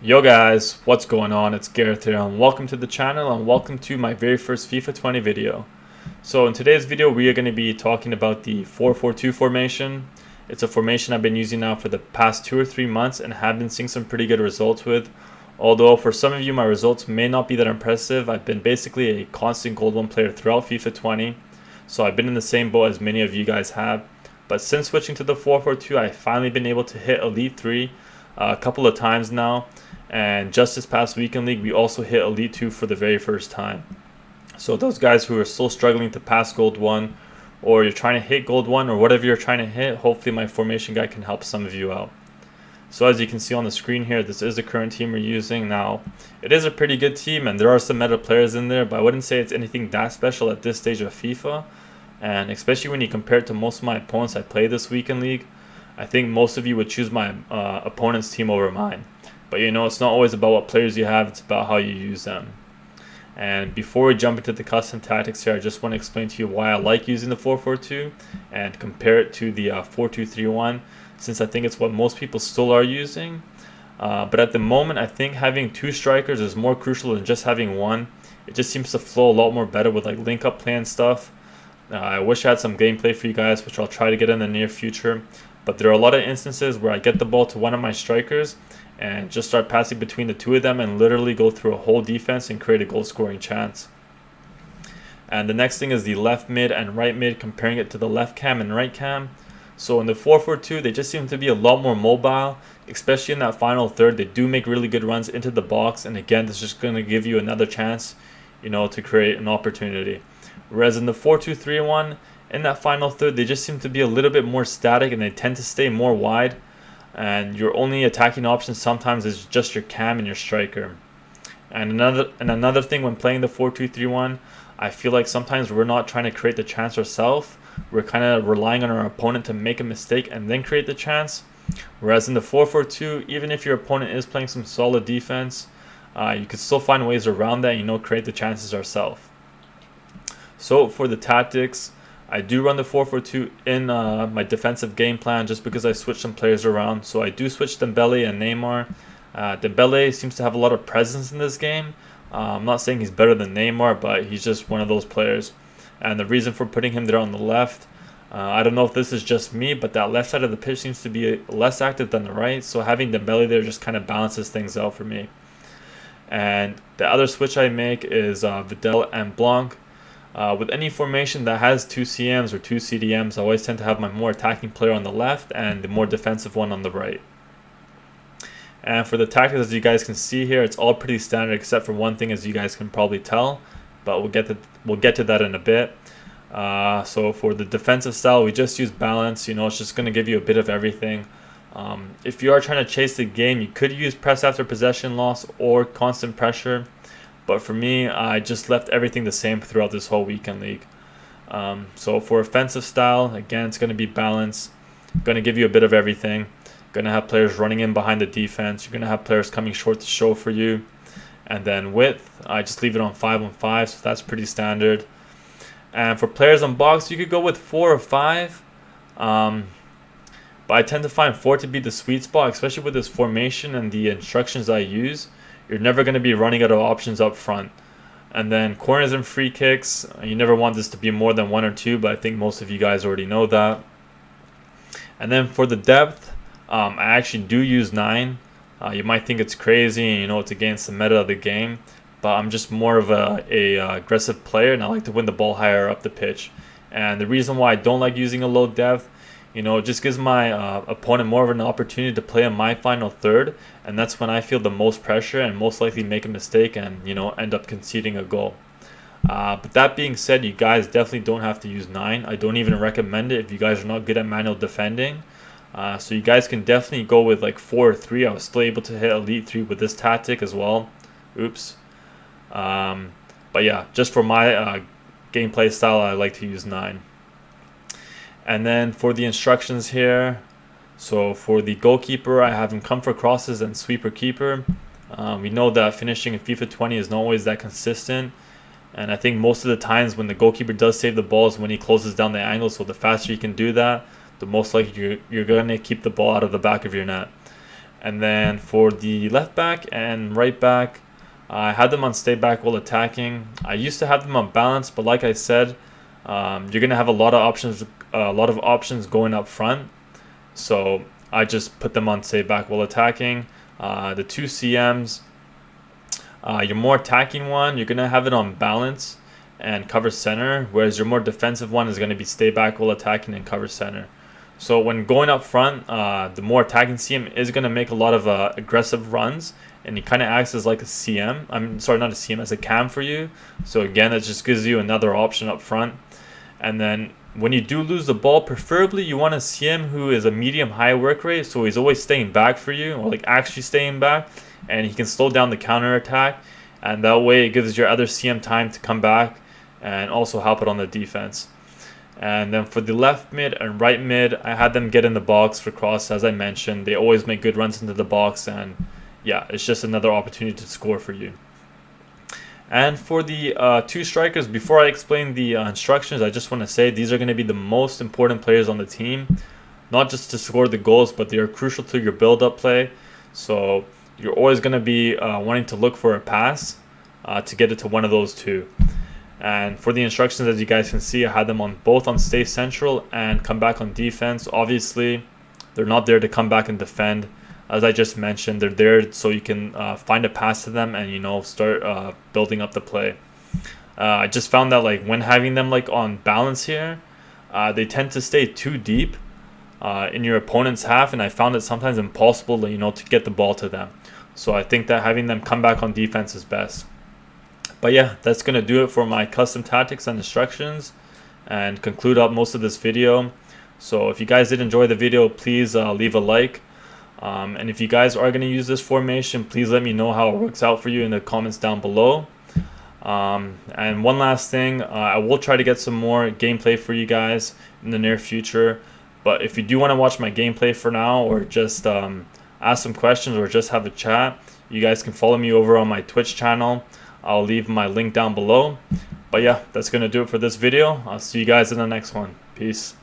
Yo guys, what's going on? It's Gareth here and welcome to the channel and welcome to my very first FIFA 20 video. So in today's video we are going to be talking about the 4-4-2 formation. It's a formation I've been using now for the past 2 or 3 months and have been seeing some pretty good results with. Although for some of you my results may not be that impressive. I've been basically a constant Gold 1 player throughout FIFA 20. So I've been in the same boat as many of you guys have. But since switching to the 4-4-2 I've finally been able to hit Elite 3 a couple of times now. And just this past weekend league, we also hit Elite 2 for the very first time. So those guys who are still struggling to pass Gold 1, or you're trying to hit Gold 1, or whatever you're trying to hit, hopefully my formation guide can help some of you out. So as you can see on the screen here, this is the current team we're using. Now, it is a pretty good team, and there are some meta players in there, but I wouldn't say it's anything that special at this stage of FIFA. And especially when you compare it to most of my opponents I play this weekend league, I think most of you would choose my opponent's team over mine. But you know, it's not always about what players you have, it's about how you use them. And before we jump into the custom tactics here, I just want to explain to you why I like using the 4-4-2 and compare it to the 4-2-3-1, since I think it's what most people still are using. But at the moment, I think having 2 strikers is more crucial than just having 1. It just seems to flow a lot more better with like link-up play and stuff. I wish I had some gameplay for you guys, which I'll try to get in the near future. But there are a lot of instances where I get the ball to one of my strikers and just start passing between the 2 of them and literally go through a whole defense and create a goal scoring chance. And the next thing is the left mid and right mid, comparing it to the left cam and right cam. So in the 4-4-2, they just seem to be a lot more mobile, especially in that final third. They do make really good runs into the box, and again, this is just going to give you another chance, you know, to create an opportunity. Whereas in the 4-2-3-1, in that final third, they just seem to be a little bit more static and they tend to stay more wide. And your only attacking option sometimes is just your cam and your striker. And another thing when playing the 4-2-3-1, I feel like sometimes we're not trying to create the chance ourselves. We're kind of relying on our opponent to make a mistake and then create the chance. Whereas in the 4-4-2, even if your opponent is playing some solid defense, you can still find ways around that, you know, create the chances ourselves. So for the tactics, I do run the 4-4-2 in my defensive game plan just because I switched some players around. So I do switch Dembele and Neymar. Dembele seems to have a lot of presence in this game. I'm not saying he's better than Neymar, but he's just one of those players. And the reason for putting him there on the left, I don't know if this is just me, but that left side of the pitch seems to be less active than the right. So having Dembele there just kind of balances things out for me. And the other switch I make is Vidal and Blanc. With any formation that has 2 CMs or 2 CDMs, I always tend to have my more attacking player on the left and the more defensive one on the right. And for the tactics, as you guys can see here, it's all pretty standard except for one thing, as you guys can probably tell. But we'll get to that in a bit. So for the defensive style, we just use balance. You know, it's just going to give you a bit of everything. If you are trying to chase the game, you could use press after possession loss or constant pressure. But for me, I just left everything the same throughout this whole weekend league. So for offensive style, again, it's going to be balance. Going to give you a bit of everything. Going to have players running in behind the defense. You're going to have players coming short to show for you. And then width, I just leave it on 5-on-5, so that's pretty standard. And for players on box, you could go with 4 or 5. But I tend to find 4 to be the sweet spot, especially with this formation and the instructions I use. You're never going to be running out of options up front. And then corners and free kicks, you never want this to be more than 1 or 2, but I think most of you guys already know that. And then for the depth, I actually do use 9. You might think it's crazy, you know, it's against the meta of the game, but I'm just more of a aggressive player, and I like to win the ball higher up the pitch. And the reason why I don't like using a low depth, you know, it just gives my opponent more of an opportunity to play in my final third, and that's when I feel the most pressure and most likely make a mistake and, you know, end up conceding a goal. But that being said, you guys definitely don't have to use 9. I don't even recommend it if you guys are not good at manual defending. So you guys can definitely go with like 4 or 3. I was still able to hit Elite 3 with this tactic as well. Oops. But yeah, just for my gameplay style, I like to use 9. And then for the instructions here, so for the goalkeeper, I have him come for crosses and sweeper keeper. We know that finishing in FIFA 20 is not always that consistent. And I think most of the times when the goalkeeper does save the ball is when he closes down the angle. So the faster you can do that, the most likely you're going to keep the ball out of the back of your net. And then for the left back and right back, I had them on stay back while attacking. I used to have them on balance, but like I said, you're gonna have a lot of options going up front. So I just put them on stay back while attacking. The two CMs, your more attacking one, you're gonna have it on balance and cover center, whereas your more defensive one is gonna be stay back while attacking and cover center. So when going up front, the more attacking CM is going to make a lot of aggressive runs, and he kind of acts as like a CM. I'm sorry, not a CM, as a cam for you. So again, that just gives you another option up front. And then when you do lose the ball, preferably you want a CM who is a medium-high work rate, so he's always staying back for you, or like actually staying back, and he can slow down the counter attack, and that way it gives your other CM time to come back and also help it on the defense. And then for the left mid and right mid, I had them get in the box for cross. As I mentioned, they always make good runs into the box, and yeah, it's just another opportunity to score for you. And for the two strikers, before I explain the instructions, I just want to say these are going to be the most important players on the team, not just to score the goals, but they are crucial to your build-up play. So you're always going to be wanting to look for a pass to get it to one of those two. And for the instructions, as you guys can see, I had them on both on stay central and come back on defense. Obviously, they're not there to come back and defend. As I just mentioned, they're there so you can find a pass to them and, you know, start building up the play. I just found that like when having them like on balance here, they tend to stay too deep in your opponent's half, and I found it sometimes impossible, you know, to get the ball to them. So I think that having them come back on defense is best. But yeah, that's going to do it for my custom tactics and instructions and conclude up most of this video. So if you guys did enjoy the video, please leave a like. And if you guys are going to use this formation, please let me know how it works out for you in the comments down below. And one last thing, I will try to get some more gameplay for you guys in the near future. But if you do want to watch my gameplay for now, or just ask some questions or just have a chat, you guys can follow me over on my Twitch channel. I'll leave my link down below. But yeah, that's going to do it for this video. I'll see you guys in the next one. Peace.